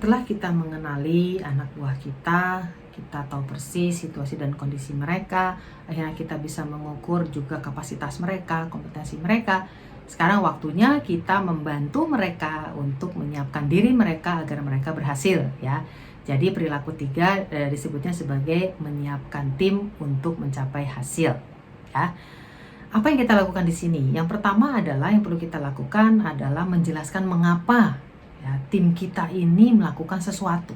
setelah kita mengenali anak buah kita tahu persis situasi dan kondisi mereka, akhirnya kita bisa mengukur juga kapasitas mereka, kompetensi mereka. Sekarang waktunya kita membantu mereka untuk menyiapkan diri mereka agar mereka berhasil, ya. Jadi perilaku 3 disebutnya sebagai menyiapkan tim untuk mencapai hasil, ya. Apa yang kita lakukan di sini? Yang pertama adalah yang perlu kita lakukan adalah menjelaskan mengapa ya, tim kita ini melakukan sesuatu.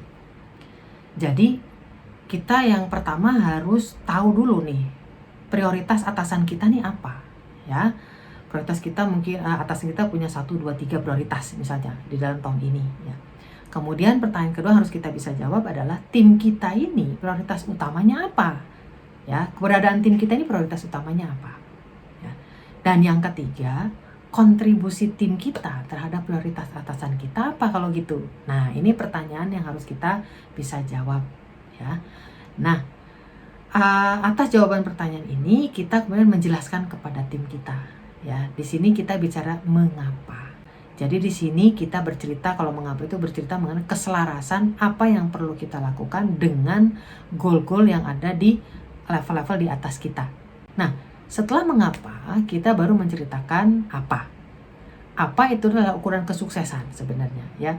Jadi kita yang pertama harus tahu dulu nih prioritas atasan kita nih apa, ya. Prioritas kita mungkin atasan kita punya 1, 2, 3 prioritas misalnya di dalam tahun ini, ya. Kemudian pertanyaan kedua harus kita bisa jawab adalah tim kita ini prioritas utamanya apa, ya. Keberadaan tim kita ini prioritas utamanya apa. Dan yang ketiga, kontribusi tim kita terhadap prioritas atasan kita apa kalau gitu? Nah, ini pertanyaan yang harus kita bisa jawab, ya. Nah, atas jawaban pertanyaan ini kita kemudian menjelaskan kepada tim kita, ya. Di sini kita bicara mengapa. Jadi di sini kita bercerita, kalau mengapa itu bercerita mengenai keselarasan apa yang perlu kita lakukan dengan goal-goal yang ada di level-level di atas kita. Nah, setelah mengapa, kita baru menceritakan apa. Apa itu adalah ukuran kesuksesan sebenarnya, ya.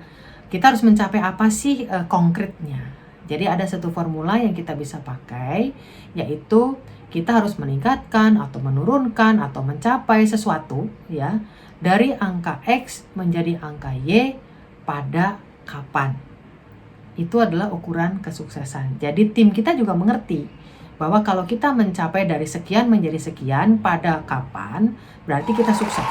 Kita harus mencapai apa sih konkretnya. Jadi ada satu formula yang kita bisa pakai, yaitu kita harus meningkatkan atau menurunkan atau mencapai sesuatu, ya, dari angka X menjadi angka Y pada kapan. Itu adalah ukuran kesuksesan. Jadi tim kita juga mengerti bahwa kalau kita mencapai dari sekian menjadi sekian pada kapan, berarti kita sukses.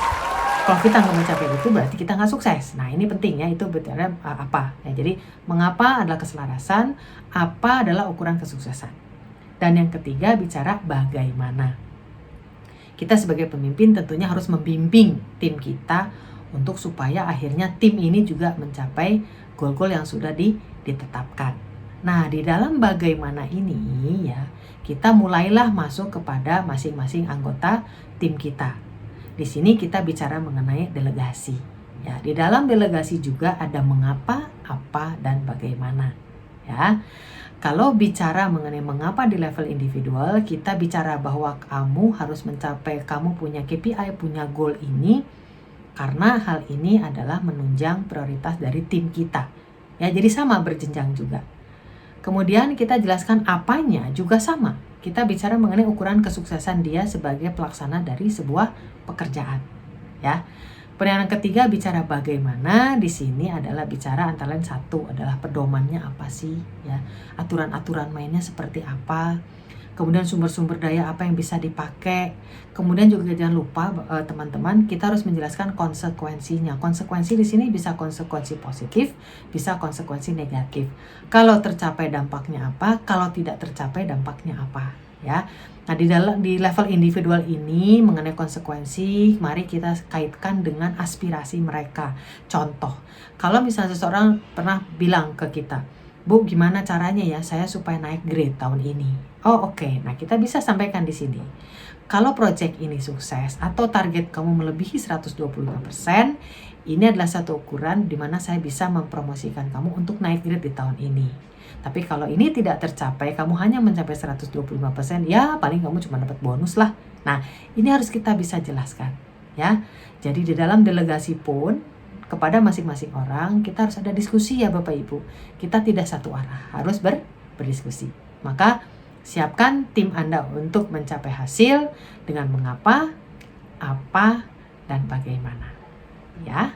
Kalau kita nggak mencapai itu, berarti kita nggak sukses. Nah, ini penting ya, itu bicara apa. Ya, jadi, mengapa adalah keselarasan, apa adalah ukuran kesuksesan. Dan yang ketiga, bicara bagaimana. Kita sebagai pemimpin tentunya harus membimbing tim kita untuk supaya akhirnya tim ini juga mencapai goal-goal yang sudah ditetapkan. Nah, di dalam bagaimana ini ya, kita mulailah masuk kepada masing-masing anggota tim kita. Di sini kita bicara mengenai delegasi. Ya, di dalam delegasi juga ada mengapa, apa, dan bagaimana. Ya. Kalau bicara mengenai mengapa di level individual, kita bicara bahwa kamu harus mencapai, kamu punya KPI, punya goal ini, karena hal ini adalah menunjang prioritas dari tim kita. Ya, jadi sama berjenjang juga. Kemudian kita jelaskan apanya juga sama. Kita bicara mengenai ukuran kesuksesan dia sebagai pelaksana dari sebuah pekerjaan, ya. Yang ketiga bicara bagaimana, di sini adalah bicara antara lain satu adalah pedomannya apa sih, ya. Aturan-aturan mainnya seperti apa. Kemudian sumber-sumber daya apa yang bisa dipakai. Kemudian juga jangan lupa teman-teman, kita harus menjelaskan konsekuensinya. Konsekuensi di sini bisa konsekuensi positif, bisa konsekuensi negatif. Kalau tercapai dampaknya apa, kalau tidak tercapai dampaknya apa, ya. Nah, di level individual ini mengenai konsekuensi, mari kita kaitkan dengan aspirasi mereka. Contoh, kalau misalnya seseorang pernah bilang ke kita, "Bu, gimana caranya ya saya supaya naik grade tahun ini?" Oh, oke. Nah, kita bisa sampaikan di sini. Kalau project ini sukses atau target kamu melebihi 125%, ini adalah satu ukuran di mana saya bisa mempromosikan kamu untuk naik grade di tahun ini. Tapi kalau ini tidak tercapai, kamu hanya mencapai 125%, ya paling kamu cuma dapat bonus lah. Nah, ini harus kita bisa jelaskan, ya. Jadi di dalam delegasi pun kepada masing-masing orang kita harus ada diskusi ya Bapak Ibu. Kita tidak satu arah, harus berdiskusi. Maka siapkan tim Anda untuk mencapai hasil dengan mengapa, apa, dan bagaimana. Ya.